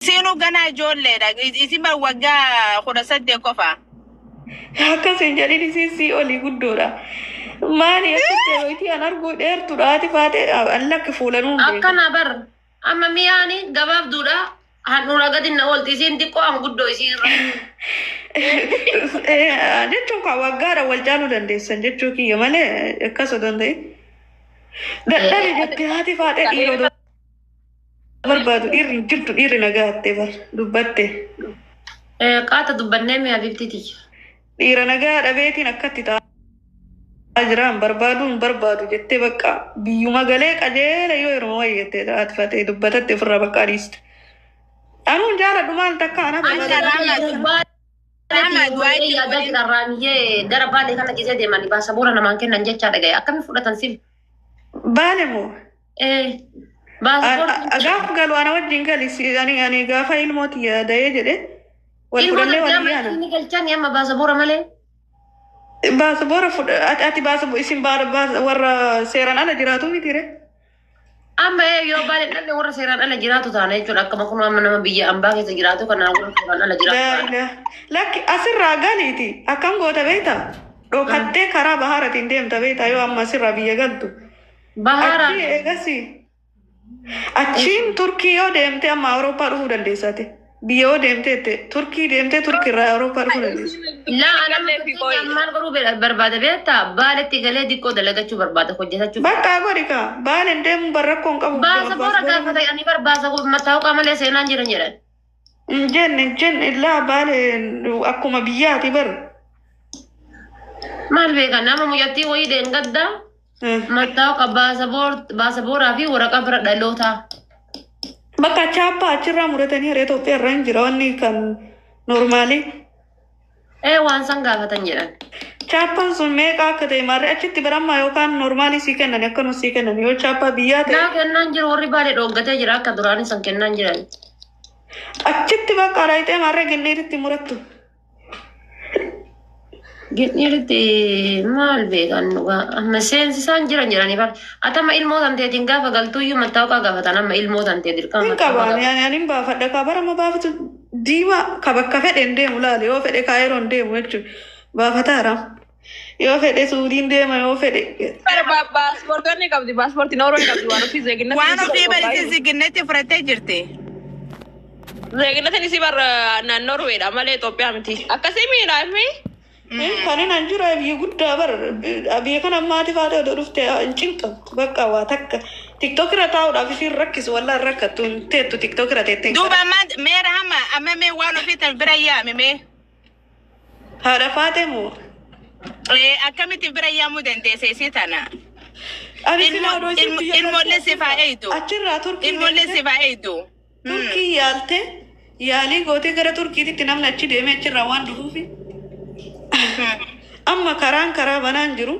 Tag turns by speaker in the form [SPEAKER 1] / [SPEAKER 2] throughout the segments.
[SPEAKER 1] Sinu gana jolle da isi bar wagga khuda sadde kofa.
[SPEAKER 2] Akka sen jadi sisi oli guddora. Mani asitte roiti anargo der turati fate Allah ke fulanu.
[SPEAKER 3] Akkana bar amma miyani gabab duda hanura gadin na wolti sin dikko am guddo isin.
[SPEAKER 2] Jechuun kan waggaadha wal jaaluu dandeessan jechuu kiyya malee akkasuma danda'e. Dadhabe jettee haati faatee dhiirota barbaadu dhiirri jirtu dhiirri nagaatte bar dubbatte.
[SPEAKER 3] Qaata dubbannee mi'a biftiti.
[SPEAKER 2] Dhiira nagaa dhabeetiin akkatti ta'aa jiraan barbaadu jettee bakka biyyuma galee qajeela yoo yeroo wayyattee haati faatee dubbatatte ofirraa bakka adiiste. Anuun jaaladhu maal takka ana
[SPEAKER 3] barbaada. Ya dari Ramiye dara bale kana jise de mani bahasa bora naman kenan jecha daga akami fudatan sim
[SPEAKER 2] bale mo
[SPEAKER 3] bahasa bora
[SPEAKER 2] agaf galu ana wajin gali si ani gafa ilmoti ya daye jede wal kudalle wal yana
[SPEAKER 3] ini kelchan ya ma bahasa bora male
[SPEAKER 2] bahasa bora ati bahasa isim bahasa warra seran ala jiratu mitire
[SPEAKER 3] amma yo bale nalle warra seran ala jiratu tana jechuudha akkama kun amma nama biyya ambaa keessa jiratu kana warra seran ala jiratu
[SPEAKER 2] lakki asirraa galiiti akkam goota beekta dhokattee karaa bahaaratiin deemta beekta yoo amma asirraa biyya galtu
[SPEAKER 3] bahara
[SPEAKER 2] achi eegasi achiin turkii yoo deemte amma awurooppaa dhufuu dandeessate biyya yoo deemte turkii deemte turkiirraa awurooppaa dhufuu dandeessa
[SPEAKER 3] la ana maal garuu barbaada beekta baaletti galee diqqoo dalagachuu barbaada hojjetachuu
[SPEAKER 2] bakka godhi ka baaleen deemu barrakkoon qabu
[SPEAKER 3] baasa bora gaafata ani barbaasa mataa qamalee seenaan jiran jedhan
[SPEAKER 2] jenne illaa baale akkuma biyyaati bar
[SPEAKER 3] maal beeka nama muyyattii wayii deengadda mataa qa baasa boraa fi waraqaa bira dhaloota
[SPEAKER 2] bakka chaappaa achirraa muratanii haree Itoophiyaa irra hin jira wanni kan normaalii
[SPEAKER 3] waan san gaafatan jedhan
[SPEAKER 2] chaappaan sun meeqa akka ta'e maarree achitti barammaa yookaan normaalii sii kennan akkanuma sii kennan yoo chaappaa biyyaa ta'e
[SPEAKER 3] naa kennaan jiru warri baale dhooggatee jira akka duraan san kennaan jiran
[SPEAKER 2] achitti bakka raayitee maarree ginniiritti murattu.
[SPEAKER 3] Ginniiritti maal beekan dhugaa amma seensisaan jiran jedhanii bar atama ilmoo tanteetiin gaafa galtuuyyuu mattaawqaa gaafatan amma ilmoo tantee dirqama.
[SPEAKER 2] Hin qabaan ani hin baafadha kaa barama baafatu diimaa ka bakka fedhen deemu laale yoo fedhe kaa yeroon deemu jechuudha baafataara. Yoo fedhe suudiin deema yoo fedhe.
[SPEAKER 4] Paaspoortonni qabdi paaspoortiin Oromoo qabdi waan ofii zeeginatti.
[SPEAKER 1] Waan ofii barisiis zeeginatti fudhattee jirti.
[SPEAKER 4] Zeeginatti si bar Norweedha malee Itoophiyaa miti. Akkasii miidhaa
[SPEAKER 2] kan inni anjura biyya guddaa bar biyya kana ammaati faata odoo dhufte hin cinqabdu bakka waa takka tiktokira taa'uudhaaf isiin rakkisu wallaan rakkattu hin teettu tiktokira teettee.
[SPEAKER 1] Duuba meera hama amma mee waan ofii tan bira yaame mee.
[SPEAKER 2] Haadha faatee moo.
[SPEAKER 1] Akkamitti bira yaamuu dandeesse isii tana. Ilmoollee sifaa eeydu.
[SPEAKER 2] Achirraa turkii.
[SPEAKER 1] Ilmoollee sifaa eeydu.
[SPEAKER 2] Turkii yaalte yaalii gootee gara turkiititti namni achi deemee achirraa waan dhufuufi. Amma karaa banaan jiru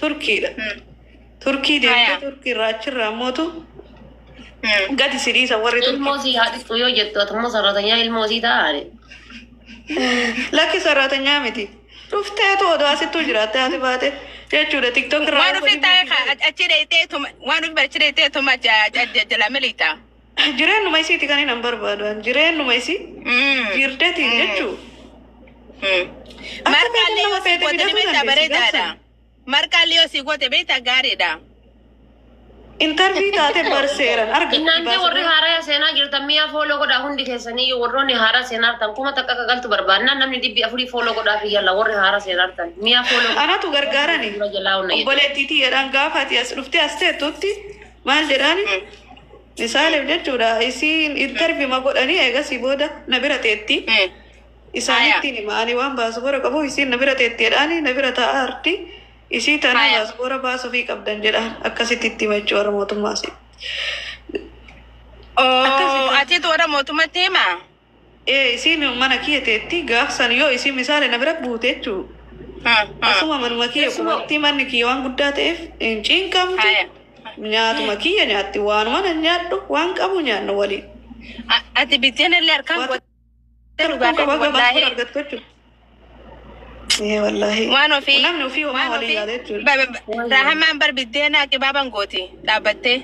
[SPEAKER 2] turkiidha. Turkii deemtee turkiirraa achirraa mootu gadi sidiisa warri turkii.
[SPEAKER 3] Ilmoosii haadhistu yoo jettu atammoo sarratanyaa ilmoosii ta'aani.
[SPEAKER 2] Lakki sarratanyaa miti. Dhuftee toodoo asittuu jiraatte haati baate jechuudha tiktok irraa.
[SPEAKER 1] Waan ofii taa'e achi dheeyteetuma waan ofii achi dheeyteetuma jala miliita.
[SPEAKER 2] Jireennuma isiiti kan hin barbaadu jireennuma isii jirteetiin jechuu.
[SPEAKER 1] Marqaallee yoo si goote beektaa bareedaadha. Marqaallee yoo si goote beektaa gaariidha.
[SPEAKER 2] Intervii taate barseeran arga.
[SPEAKER 3] Innaan warri haaraa seenaa jirtan mi'a fooloo godhaa hundi keessanii warroonni haaraa seenaa tan kuma takka akka galtu barbaadnaan namni 400 fooloo godhaa fi yalla warri haaraa seenaa tan mi'a fooloo.
[SPEAKER 2] Anatu gargaarani. Obboleettiitii jedhan gaafaati as dhuftee as teettutti maal jedhaani? Misaaleef jechuudha isiin intervii ma godhanii eegasii booda na bira teetti. Isaanittiin himaanii waan baasabora qabu isiin na bira teetteedhaani na bira taa'aa arti isii tana baasabora baasuu fi qabdan jedhan akkasitti itti himachuu warra mootummaasi.
[SPEAKER 1] Atiitu warra mootummatti himaa?
[SPEAKER 2] Isiin mana kiyya teetti gaafsan yoo isiin misaale na bira buute jechuu. Asuma manuma kiyya qubatti manni kiyya waan guddaa ta'eef hin cinqamtu. Nyaatuma kiyya nyaatti waanuma nan nyaadhu waan qabu nyaannu waliin.
[SPEAKER 1] Ati biddeen illee harkaan
[SPEAKER 2] wallahi.
[SPEAKER 1] Waan ofii.
[SPEAKER 2] Namni ofii homaa waliin yaada jechuudha.
[SPEAKER 1] Rahamaan bar biddeen kibaaban gooti dhaabbattee.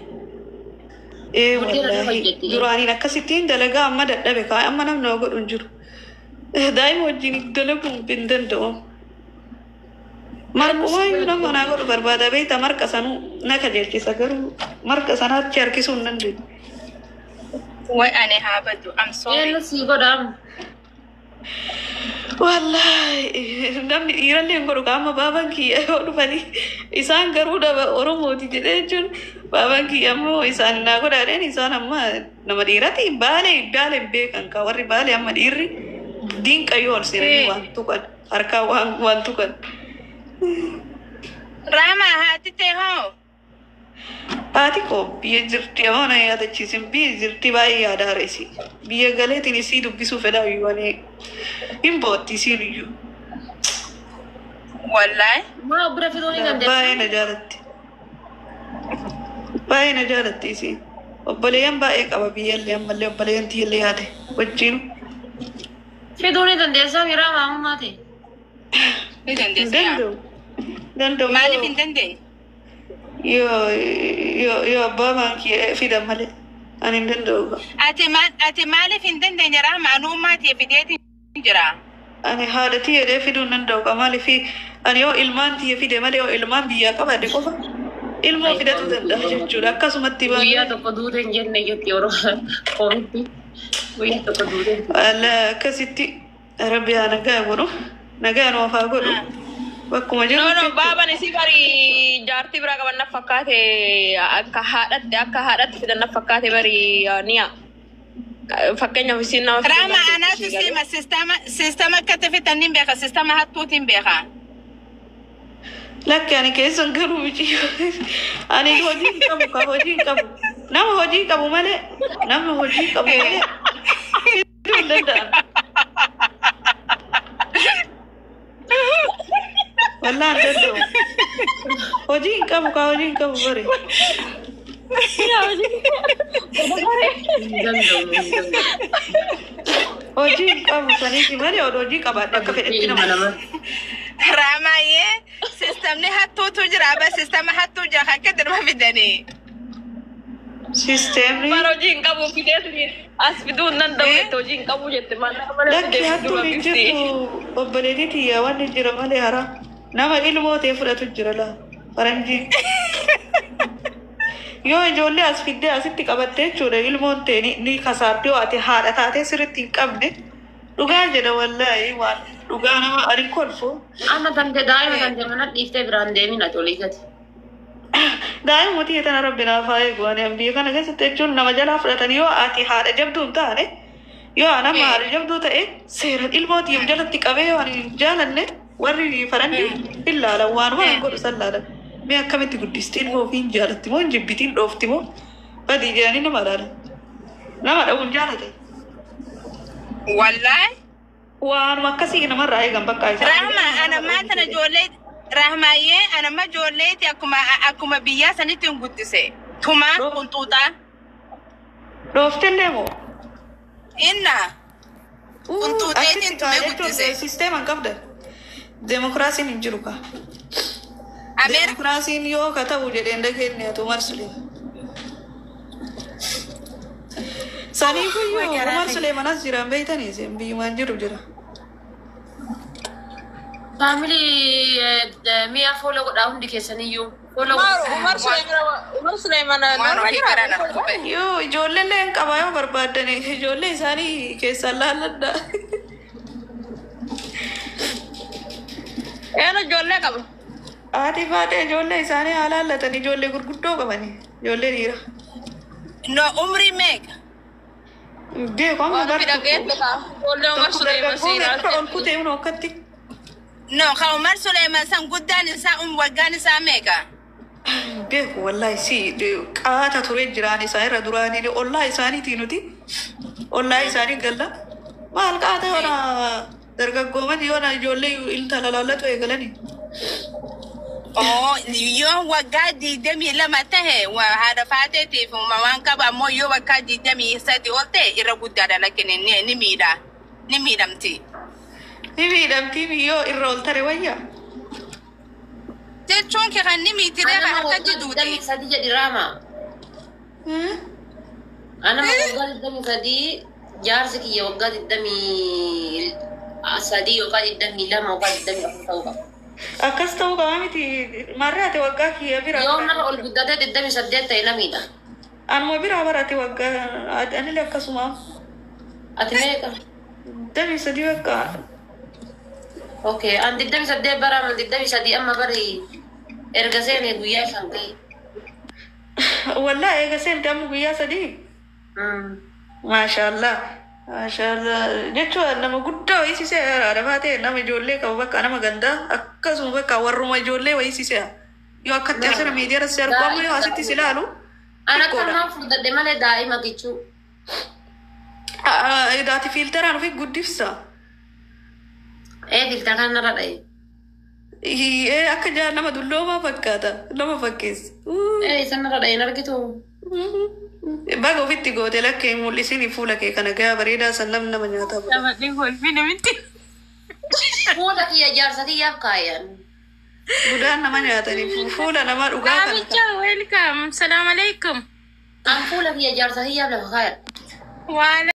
[SPEAKER 2] إيه والله دراني نكستين دلقا أما دلبك أما نم نوقر أنجر دايم وجيني دلقون بندن دوم مركو واي نم أنا أقول بربادة بيتا مركسانو نكجر كيسكرو مركسانا تشاركسون نندي
[SPEAKER 1] وأنا هابدو I'm sorry
[SPEAKER 3] يلا سيبو دام
[SPEAKER 2] والله نم إيران اللي نقولوا كام بابا كي أقول فني إنسان كرودا أورومو تيجي بابا كي أمو إنسان نقول أرين إنسان أما نمديرتي بالي بيكان كوري بالي أما ديري دين كيول سيرني وان تكن أركا وان تكن
[SPEAKER 1] راما هاتي تهو
[SPEAKER 2] هاتي كو بيجرتي أنا يا تجسم بيجرتي باي يا دارسي بيجعله تنسي دبيسو فدا يواني إمبوتي سيريو
[SPEAKER 1] والله
[SPEAKER 3] ما أبرا في دوني كان
[SPEAKER 2] باي نجارتي سي وبليان بايك أبا بيان ليان ملي وبليان تي اللي هذا وجينو
[SPEAKER 3] في دوني كان ديسا ميرا ما هم ماتي
[SPEAKER 2] دندو
[SPEAKER 1] مالي من دندن
[SPEAKER 2] يو بابا كي في دمالي أنا دندو
[SPEAKER 1] أتي مالي في دندن جرا معلومات يفيديتي جرا
[SPEAKER 2] أنا هذا تي في دون دندو كمالي في أنا يو إلمان تي في دمالي يو إلمان بيا كم أدي كوفا إلمو في دتو دندا جورا كاسمتي بان
[SPEAKER 3] ويا تقدودن جنة يتيورو قومتي ويا تقدودن
[SPEAKER 2] لا كسيتي ربي أنا قاعد نجا نوافقه وكم جرو
[SPEAKER 4] no baba ni si bari jarti bra ka nafakate akka hadat fidan nafakate bari niya fakenya visina
[SPEAKER 1] rama ana tusima sistema كتفت النين بيخا sistema هاتوتين بيخا
[SPEAKER 2] لك يعني كيس انقروا بيجي أنا هوجي كابو نام هوجي كابو ماله نام هوجي كابو ماله والله دندو هوجي كابو بري هوجي كابو سنيتي ماله هوجي كابو ده كفيتنا
[SPEAKER 1] رامايه سيستم نه هاتو تجرا بس سيستم هاتو جا كدر ما بدني
[SPEAKER 2] سيستم
[SPEAKER 4] baro jin kabu fidesni as bidun nan da to jin kabu jette man
[SPEAKER 2] لك هاتو نجتو وبلدتي يا وان نجرا ماله هرا نما إلمو تفرد تجرا لا فرنجي يو جولي أسفيدة أسيتي كابتة شورا إلمو تاني ني خسارتيو أتي هارا تاتي سرتي كابني لغان جدا والله إيوان لغان ما أريكول فو
[SPEAKER 3] أنا تنتظر دائما تنتظر من الإفتاء براندي من أتوليكت
[SPEAKER 2] دائما متي يتنا ربنا فايق وانا أمبيه كنا كيس تجون نما جلا فرتني يو أتي هارا جبدون تاني يو أنا ما هارا جبدو تأي سيرت إلمو تيم جلا تكابه واني جالني ورّي فرنجي إلا لو وان نقول سلالة مي أكمل تقوليستين هو فين جالتي مو جبتين روفتي مو بدي جاني نمرار نمر جالتي
[SPEAKER 1] والله
[SPEAKER 2] وان ما كسي نمر راي جنبك كايس
[SPEAKER 1] رحمة أنا ما تنجوليت رحمة أنا ما جوليت أكما بيا سنتين قدسي ثم كنتوتا
[SPEAKER 2] روفتين نمو
[SPEAKER 1] إنّا كنتوتا ثم قدسي
[SPEAKER 2] سيستم أنكبده demokrasi ni juruka demokrasi ni yo kata uje denda kene ya Umar Sulaiman sani ko yo Umar Sulaiman azira mbeita ni zembi manjuru jira
[SPEAKER 3] family mia follow ko dawn dikesani yo follow
[SPEAKER 4] Umar Sulaiman
[SPEAKER 2] yo jolle len kabayo barbadane jolle sani ke sallalada
[SPEAKER 4] أنا جولة كم
[SPEAKER 2] آتي فاتي جولة إنساني على الله تاني جولة كركتو كماني جولة نيرا
[SPEAKER 1] no umri meg
[SPEAKER 2] دي كم
[SPEAKER 4] أنا في دقيقة بقى جولة Umar Sulaiman سيرا
[SPEAKER 2] كم كتير من وقتي
[SPEAKER 1] no Umar Sulaiman sam gudani sa wagani sa mega
[SPEAKER 2] دي والله سي دي كاتا توري جراني سايرا دراني دي والله إنساني تينوتي والله إنساني قلا ما الكاتا ولا درجة قومة يونا جولي إلتا لا تويقلني
[SPEAKER 1] يوم وقادي دمي لما تهي وهذا فاتتي فما وانكبا مو يو وقادي دمي ساتي وقتي إرغو دادا لكن نميدمتي
[SPEAKER 2] ميو إرول تريويا
[SPEAKER 1] تشون كي غنمي تريغا حتى جدودي
[SPEAKER 3] دمي سادية دراما أنا ما وقعت الدم سدي جارسك يا وقعت الدم سدي وقعت الدم لا ما وقعت الدم أفضل.
[SPEAKER 2] أكست توقع عمتي مرات وقعك يا برا
[SPEAKER 3] يوم نرى البدات الدم سديت تيلميدا.
[SPEAKER 2] أنا ما برا براتي وقع أنا لك كسمة
[SPEAKER 3] أتنيك.
[SPEAKER 2] دمي سدي وقع.
[SPEAKER 3] أوكي عند الدم سدي برا عند الدم سدي أما بري إرجعين يقويا شنكي.
[SPEAKER 2] والله إرجعين دم ويا سدي. ما شاء الله ما شاء الله جتوا أنا ما قلت ويسي سيا رفعتي أنا مجولة كوبك أنا ما جندا أكاسو بك كورو مجولة ويسي سيا يو أكتر أسرع ميديا رسير قام يو أسيتي سلالو
[SPEAKER 3] أنا كمان فوق الدمالة دائما كيشو
[SPEAKER 2] إذا تفيلتر أنا في قد دفسا
[SPEAKER 3] إيه فيلتر كان نرى إيه
[SPEAKER 2] إيه أكجا نما دلوا ما فكاتا نما فكيس
[SPEAKER 3] إيه سنرى إيه نركتو
[SPEAKER 2] bago fitti goote lakkee mul'isini fuula kee kana gaa bareedaa san namni nama nyaataa bula.
[SPEAKER 1] Nama dhihol fi namitti.
[SPEAKER 3] Fuula kiyya jaarsati yaaf kaayan.
[SPEAKER 2] Budaan nama nyaatanii fuula nama dhugaa kana.
[SPEAKER 1] Namicha welcome. Salaam alaikum.
[SPEAKER 3] An fuula kiyya jaarsati yaaf lafa kaayan.
[SPEAKER 1] Waala.